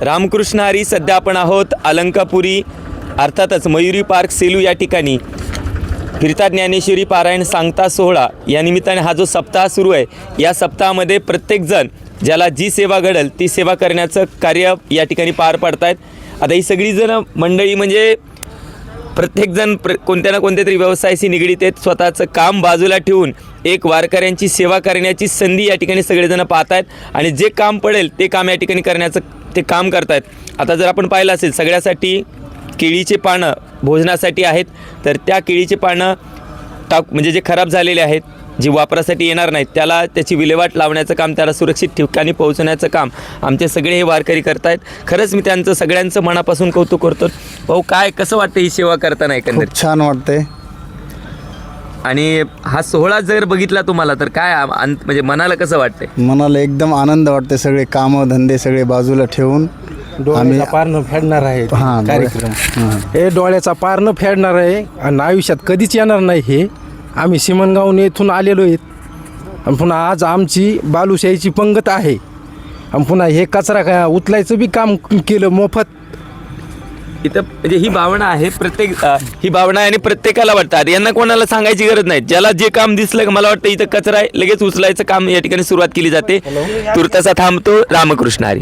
रामकृष्ण हरी. सध्या आपण आहोत अलंकापुरी अर्थातच मयुरी पार्क सेलू या ठिकाणी फिरता ज्ञानेश्वरी पारायण सांगता सोहळा या निमित्ताने हा जो सप्ताह सुरू आहे, या सप्ताहामध्ये प्रत्येकजण ज्याला जी सेवा घडेल ती सेवा करण्याचं कार्य या ठिकाणी पार पाडतायत. आता ही सगळीजण मंडळी म्हणजे प्रत्येकजण कोणत्या ना कोणत्या तरी व्यवसायाशी निगडीत आहेत. स्वतःचं काम बाजूला ठेवून एक वारकऱ्यांची सेवा करण्याची संधी या ठिकाणी सगळेजण पाहत आहेत आणि जे काम पडेल ते काम या ठिकाणी करण्याचं ते काम करतायत. आता जर आपण पाहिलं असेल सगळ्यासाठी केळीचे पानं भोजनासाठी आहेत, तर त्या केळीचे पानं म्हणजे जे खराब झालेले आहेत, जी वापरासाठी येणार नाहीत, त्याची विल्हेवाट लावण्याचं काम, त्याला सुरक्षित ठिकाणी पोहोचवण्याचं काम आमचे सगळे हे वारकरी करतायत. खरंच मी त्यांचं सगळ्यांचं मनापासून कौतुक करतो. भाऊ, कसं वाटतं ही सेवा करताना एकंदरीत? खूप छान वाटते. आणि हा सोहळा जर बघितला तुम्हाला तर काय म्हणजे मनाला कसं वाटतंय? मनाला एकदम आनंद वाटते. सगळे कामं धंदे सगळे बाजूला ठेवून आम्ही पारणं फेडणार आहे कार्यक्रम. हे डोळ्याचा पारणं फेडणार आहे आणि आयुष्यात कधीच येणार नाही. हे आम्ही सिमनगावून येथून आलेलो आहेत आणि पुन्हा आज आमची बालुशाहीची पंगत आहे आणि पुन्हा हे कचरा उचलायचं बी काम केलं मोफत. इथं म्हणजे ही भावना आहे, ही भावना आहे आणि प्रत्येकाला वाटतात. यांना कोणाला सांगायची गरज नाही. ज्याला जे काम दिसलं मला वाटतं इथं कचरा आहे लगेच उचलायचं काम या ठिकाणी सुरुवात केली जाते. तुर्तासा थांबतो. रामकृष्ण हरी.